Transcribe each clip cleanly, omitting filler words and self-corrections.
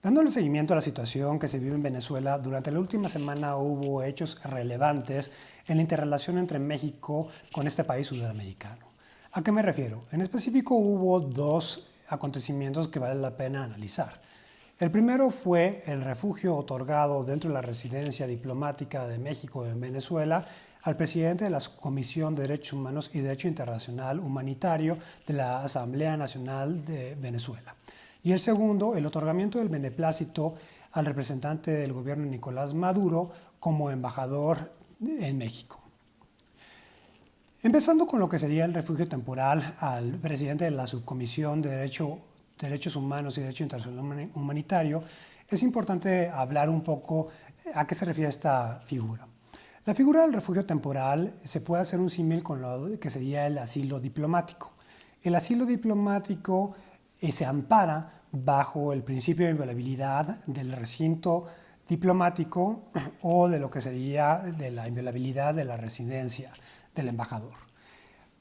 Dándole seguimiento a la situación que se vive en Venezuela, durante la última semana hubo hechos relevantes en la interrelación entre México con este país sudamericano. ¿A qué me refiero? En específico hubo dos acontecimientos que vale la pena analizar. El primero fue el refugio otorgado dentro de la residencia diplomática de México en Venezuela al presidente de la Comisión de Derechos Humanos y Derecho Internacional Humanitario de la Asamblea Nacional de Venezuela. Y el segundo, el otorgamiento del beneplácito al representante del gobierno Nicolás Maduro como embajador en México. Empezando con lo que sería el refugio temporal al presidente de la Subcomisión de Derechos Humanos y Derecho Internacional Humanitario, es importante hablar un poco a qué se refiere esta figura. La figura del refugio temporal se puede hacer un símil con lo que sería el asilo diplomático. El asilo diplomático se ampara bajo el principio de inviolabilidad del recinto diplomático o de lo que sería de la inviolabilidad de la residencia del embajador.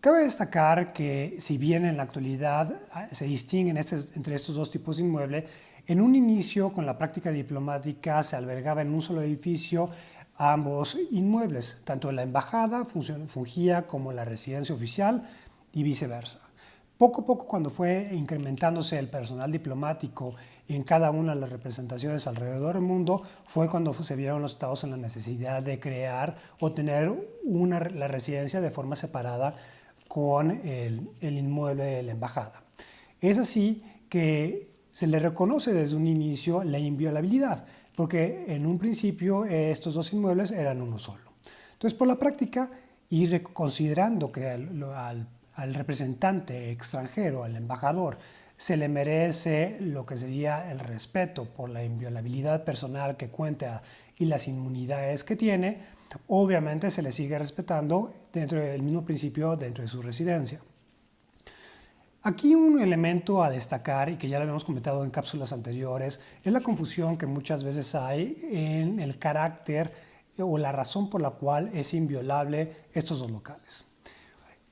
Cabe destacar que si bien en la actualidad se distinguen entre estos dos tipos de inmueble, en un inicio con la práctica diplomática se albergaba en un solo edificio ambos inmuebles, tanto la embajada fungía como la residencia oficial y viceversa. Poco a poco, cuando fue incrementándose el personal diplomático en cada una de las representaciones alrededor del mundo, fue cuando se vieron los estados en la necesidad de crear o tener la residencia de forma separada con el inmueble de la embajada. Es así que se le reconoce desde un inicio la inviolabilidad, porque en un principio estos dos inmuebles eran uno solo. Entonces, por la práctica, y considerando que al representante extranjero, al embajador, se le merece lo que sería el respeto por la inviolabilidad personal que cuenta y las inmunidades que tiene, obviamente se le sigue respetando dentro del mismo principio dentro de su residencia. Aquí un elemento a destacar, y que ya lo habíamos comentado en cápsulas anteriores, es la confusión que muchas veces hay en el carácter o la razón por la cual es inviolable estos dos locales.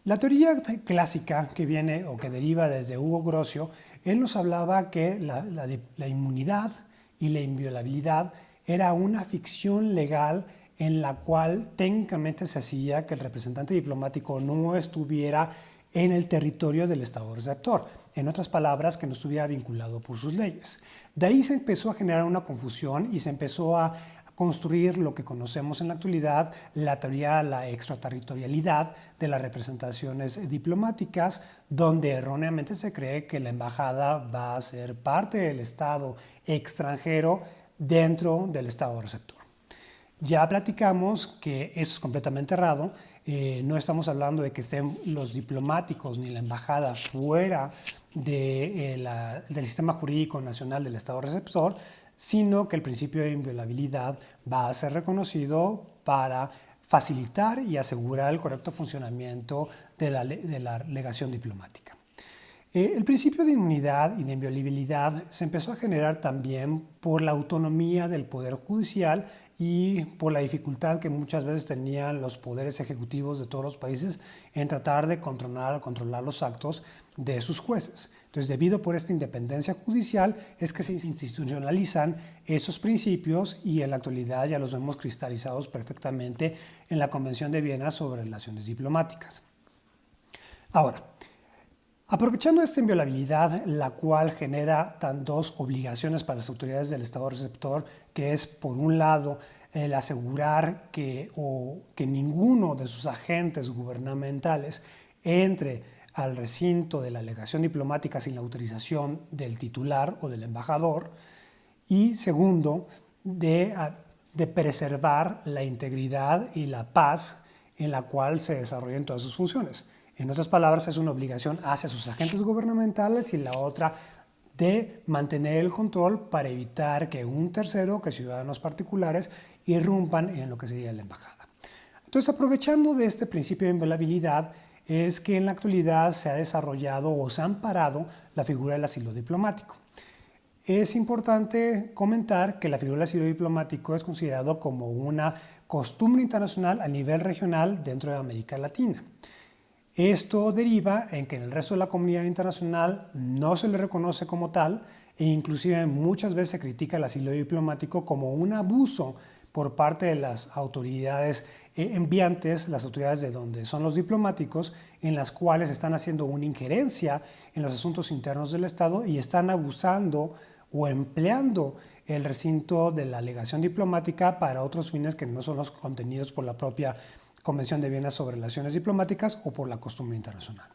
La teoría clásica que viene o que deriva desde Hugo Grocio, él nos hablaba que la inmunidad y la inviolabilidad era una ficción legal en la cual técnicamente se hacía que el representante diplomático no estuviera en el territorio del Estado receptor. En otras palabras, que no estuviera vinculado por sus leyes. De ahí se empezó a generar una confusión y se empezó a construir lo que conocemos en la actualidad, la teoría de la extraterritorialidad de las representaciones diplomáticas, donde erróneamente se cree que la embajada va a ser parte del Estado extranjero dentro del Estado receptor. Ya platicamos que eso es completamente errado. No estamos hablando de que estén los diplomáticos ni la embajada fuera del sistema jurídico nacional del Estado receptor, sino que el principio de inviolabilidad va a ser reconocido para facilitar y asegurar el correcto funcionamiento de la legación diplomática. El principio de inmunidad y de inviolabilidad se empezó a generar también por la autonomía del Poder Judicial y por la dificultad que muchas veces tenían los poderes ejecutivos de todos los países en tratar de controlar los actos de sus jueces. Entonces, debido por esta independencia judicial es que se institucionalizan esos principios y en la actualidad ya los vemos cristalizados perfectamente en la Convención de Viena sobre Relaciones Diplomáticas. Ahora, aprovechando esta inviolabilidad, la cual genera dos obligaciones para las autoridades del Estado receptor, que es, por un lado, el asegurar que ninguno de sus agentes gubernamentales entre al recinto de la legación diplomática sin la autorización del titular o del embajador, y segundo, de preservar la integridad y la paz en la cual se desarrollan todas sus funciones. En otras palabras, es una obligación hacia sus agentes gubernamentales y la otra de mantener el control para evitar que un tercero, que ciudadanos particulares, irrumpan en lo que sería la embajada. Entonces, aprovechando de este principio de inviolabilidad, es que en la actualidad se ha desarrollado o se ha amparado la figura del asilo diplomático. Es importante comentar que la figura del asilo diplomático es considerado como una costumbre internacional a nivel regional dentro de América Latina. Esto deriva en que en el resto de la comunidad internacional no se le reconoce como tal e inclusive muchas veces se critica el asilo diplomático como un abuso por parte de las autoridades enviantes, las autoridades de donde son los diplomáticos, en las cuales están haciendo una injerencia en los asuntos internos del Estado y están abusando o empleando el recinto de la legación diplomática para otros fines que no son los contenidos por la propia Convención de Viena sobre Relaciones Diplomáticas o por la costumbre internacional.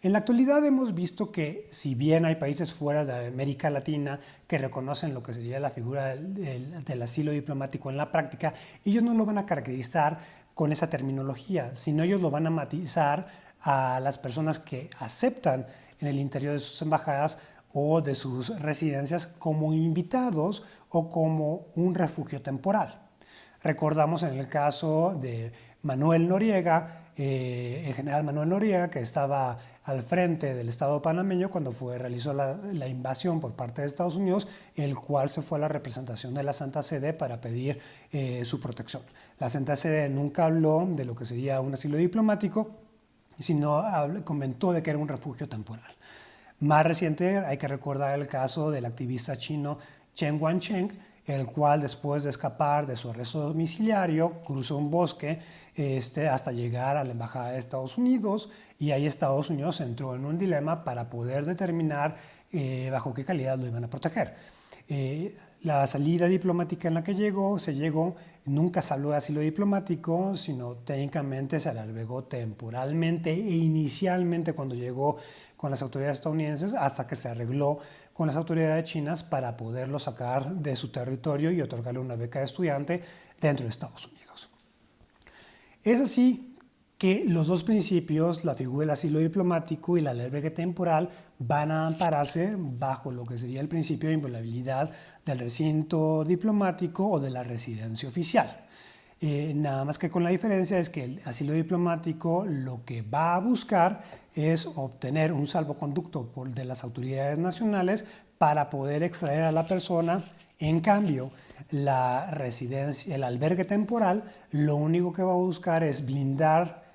En la actualidad hemos visto que si bien hay países fuera de América Latina que reconocen lo que sería la figura del asilo diplomático en la práctica, ellos no lo van a caracterizar con esa terminología, sino ellos lo van a matizar a las personas que aceptan en el interior de sus embajadas o de sus residencias como invitados o como un refugio temporal. Recordamos en el caso de Manuel Noriega, el general Manuel Noriega, que estaba al frente del Estado panameño cuando realizó la invasión por parte de Estados Unidos, el cual se fue a la representación de la Santa Sede para pedir su protección. La Santa Sede nunca habló de lo que sería un asilo diplomático, sino comentó de que era un refugio temporal. Más reciente hay que recordar el caso del activista chino Chen Guangcheng, el cual después de escapar de su arresto domiciliario cruzó un bosque hasta llegar a la Embajada de Estados Unidos, y ahí Estados Unidos entró en un dilema para poder determinar bajo qué calidad lo iban a proteger. La salida diplomática en la que se llegó, nunca se habló de asilo diplomático, sino técnicamente se le albergó temporalmente e inicialmente cuando llegó con las autoridades estadounidenses, hasta que se arregló con las autoridades chinas para poderlo sacar de su territorio y otorgarle una beca de estudiante dentro de Estados Unidos. Es así que los dos principios, la figura del asilo diplomático y la albergue temporal, van a ampararse bajo lo que sería el principio de inviolabilidad del recinto diplomático o de la residencia oficial. Nada más que con la diferencia es que el asilo diplomático lo que va a buscar es obtener un salvoconducto de las autoridades nacionales para poder extraer a la persona. En cambio, la residencia, el albergue temporal, lo único que va a buscar es blindar,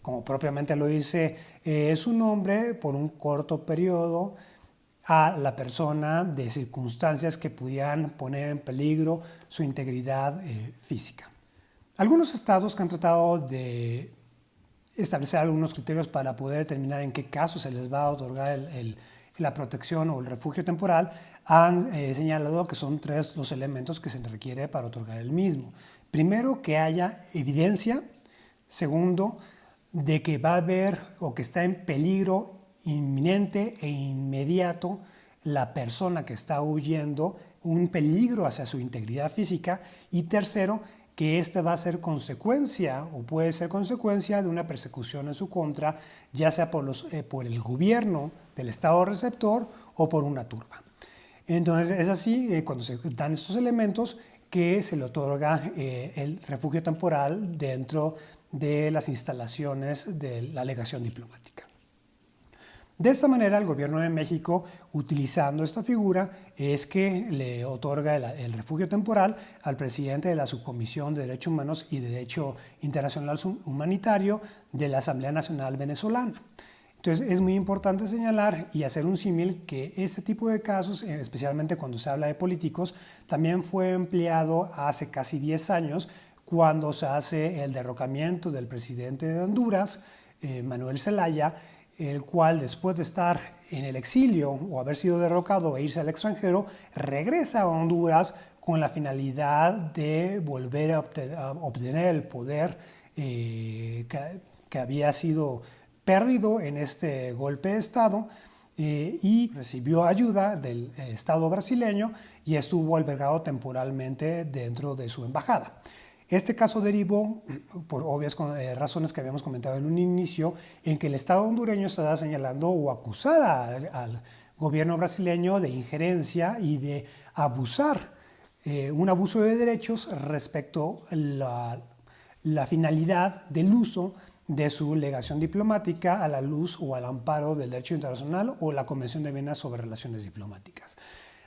como propiamente lo dice su nombre, por un corto periodo a la persona de circunstancias que pudieran poner en peligro su integridad física. Algunos estados que han tratado de establecer algunos criterios para poder determinar en qué casos se les va a otorgar la protección o el refugio temporal han señalado que son tres los elementos que se requiere para otorgar el mismo. Primero, que haya evidencia. Segundo, de que va a haber o que está en peligro inminente e inmediato la persona que está huyendo, un peligro hacia su integridad física. Y tercero, que esta va a ser consecuencia o puede ser consecuencia de una persecución en su contra, ya sea por el gobierno del estado receptor o por una turba. Entonces es así, cuando se dan estos elementos, que se le otorga el refugio temporal dentro de las instalaciones de la legación diplomática. De esta manera, el gobierno de México, utilizando esta figura, es que le otorga el refugio temporal al presidente de la Subcomisión de Derechos Humanos y Derecho Internacional Humanitario de la Asamblea Nacional Venezolana. Entonces, es muy importante señalar y hacer un símil que este tipo de casos, especialmente cuando se habla de políticos, también fue empleado hace casi 10 años cuando se hace el derrocamiento del presidente de Honduras, Manuel Zelaya, el cual, después de estar en el exilio o haber sido derrocado e irse al extranjero, regresa a Honduras con la finalidad de volver a obtener el poder que había sido perdido en este golpe de Estado, y recibió ayuda del Estado brasileño y estuvo albergado temporalmente dentro de su embajada. Este caso derivó, por obvias razones que habíamos comentado en un inicio, en que el Estado hondureño estaba señalando o acusara al gobierno brasileño de injerencia y de abusar, un abuso de derechos respecto a la finalidad del uso de su legación diplomática a la luz o al amparo del derecho internacional o la Convención de Viena sobre Relaciones Diplomáticas.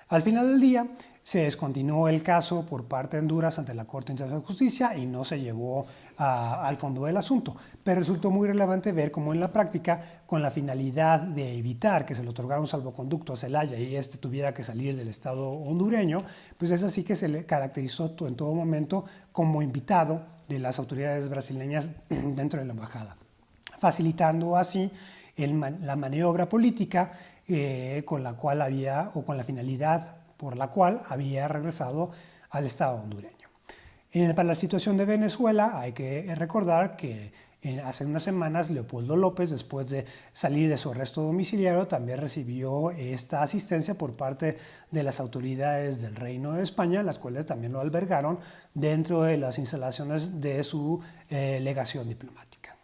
Al final del día, se descontinuó el caso por parte de Honduras ante la Corte Internacional de Justicia y no se llevó al fondo del asunto. Pero resultó muy relevante ver cómo en la práctica, con la finalidad de evitar que se le otorgara un salvoconducto a Zelaya y este tuviera que salir del Estado hondureño, pues es así que se le caracterizó en todo momento como invitado de las autoridades brasileñas dentro de la embajada, facilitando así la maniobra política con la cual había, o con la finalidad por la cual había regresado al Estado hondureño. Para la situación de Venezuela hay que recordar que hace unas semanas Leopoldo López, después de salir de su arresto domiciliario, también recibió esta asistencia por parte de las autoridades del Reino de España, las cuales también lo albergaron dentro de las instalaciones de su legación diplomática.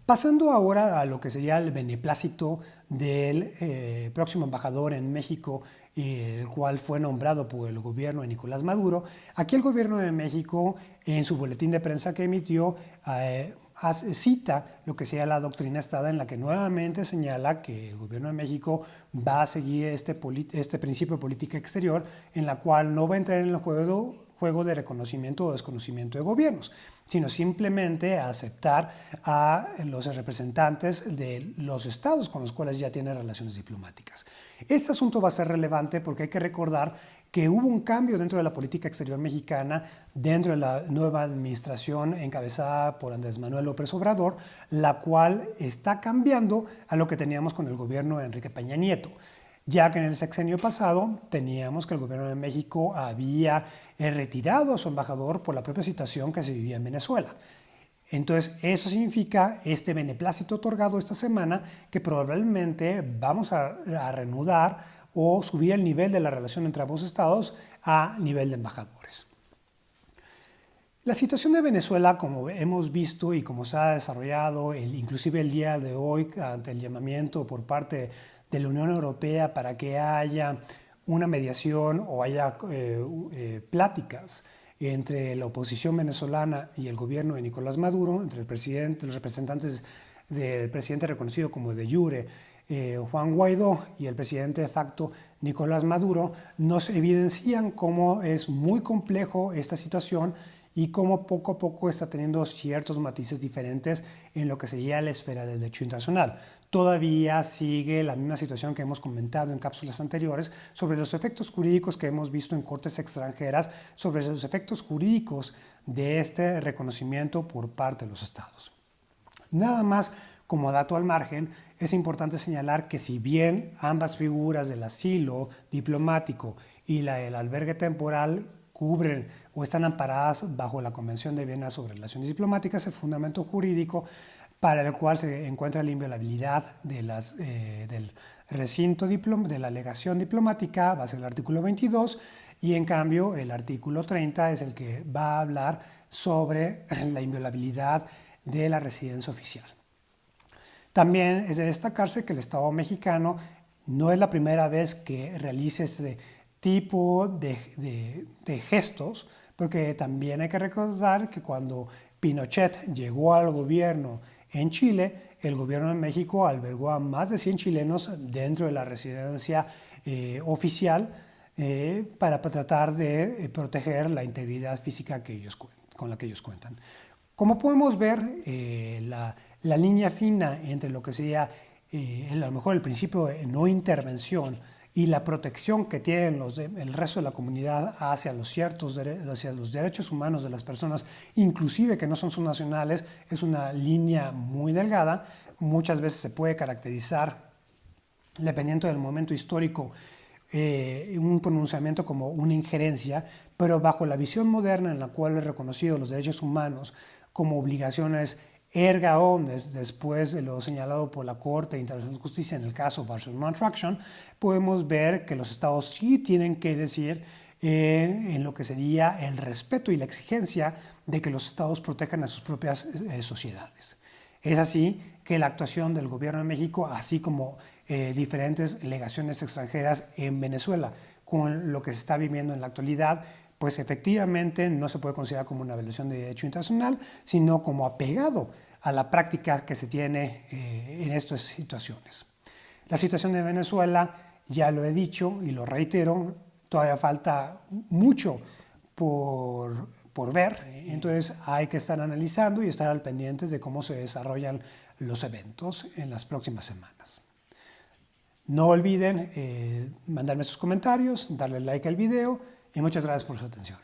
Pasando ahora a lo que sería el beneplácito del próximo embajador en México, el cual fue nombrado por el gobierno de Nicolás Maduro. Aquí el gobierno de México, en su boletín de prensa que emitió, cita lo que sea la doctrina Estrada, en la que nuevamente señala que el gobierno de México va a seguir este principio de política exterior, en la cual no va a entrar en el juego de reconocimiento o desconocimiento de gobiernos, sino simplemente a aceptar a los representantes de los estados con los cuales ya tiene relaciones diplomáticas. Este asunto va a ser relevante porque hay que recordar que hubo un cambio dentro de la política exterior mexicana, dentro de la nueva administración encabezada por Andrés Manuel López Obrador, la cual está cambiando a lo que teníamos con el gobierno de Enrique Peña Nieto, ya que en el sexenio pasado teníamos que el gobierno de México había retirado a su embajador por la propia situación que se vivía en Venezuela. Entonces, eso significa este beneplácito otorgado esta semana, que probablemente vamos a reanudar o subir el nivel de la relación entre ambos estados a nivel de embajadores. La situación de Venezuela, como hemos visto y como se ha desarrollado, inclusive el día de hoy, ante el llamamiento por parte de la Unión Europea para que haya una mediación o haya pláticas entre la oposición venezolana y el gobierno de Nicolás Maduro, entre el presidente, los representantes del presidente reconocido como de jure, Juan Guaidó, y el presidente de facto Nicolás Maduro, nos evidencian cómo es muy complejo esta situación y cómo poco a poco está teniendo ciertos matices diferentes en lo que sería la esfera del derecho internacional. Todavía sigue la misma situación que hemos comentado en cápsulas anteriores sobre los efectos jurídicos que hemos visto en cortes extranjeras, sobre los efectos jurídicos de este reconocimiento por parte de los estados. Nada más como dato al margen, es importante señalar que si bien ambas figuras del asilo diplomático y la del albergue temporal cubren o están amparadas bajo la Convención de Viena sobre Relaciones Diplomáticas, el fundamento jurídico para el cual se encuentra la inviolabilidad del recinto de la legación diplomática va a ser el artículo 22, y en cambio el artículo 30 es el que va a hablar sobre la inviolabilidad de la residencia oficial. También es de destacarse que el Estado mexicano no es la primera vez que realiza este tipo de gestos, porque también hay que recordar que cuando Pinochet llegó al gobierno en Chile, el gobierno de México albergó a más de 100 chilenos dentro de la residencia oficial para tratar de proteger la integridad física con la que ellos cuentan. Como podemos ver, la línea fina entre lo que sería a lo mejor el principio de no intervención y la protección que tienen el resto de la comunidad hacia los derechos humanos de las personas, inclusive que no son subnacionales, es una línea muy delgada. Muchas veces se puede caracterizar, dependiendo del momento histórico, un pronunciamiento como una injerencia, pero bajo la visión moderna en la cual es reconocido los derechos humanos como obligaciones erga omnes, después de lo señalado por la Corte Internacional de Justicia en el caso Barcelona Traction, podemos ver que los estados sí tienen que decir en lo que sería el respeto y la exigencia de que los estados protejan a sus propias sociedades. Es así que la actuación del gobierno de México, así como diferentes legaciones extranjeras en Venezuela, con lo que se está viviendo en la actualidad, pues efectivamente no se puede considerar como una violación de derecho internacional, sino como apegado a la práctica que se tiene en estas situaciones. La situación de Venezuela Ya lo he dicho y lo reitero, todavía falta mucho por ver, entonces hay que estar analizando y estar al pendiente de cómo se desarrollan los eventos en las próximas semanas. No olviden mandarme sus comentarios, darle like al video y muchas gracias por su atención.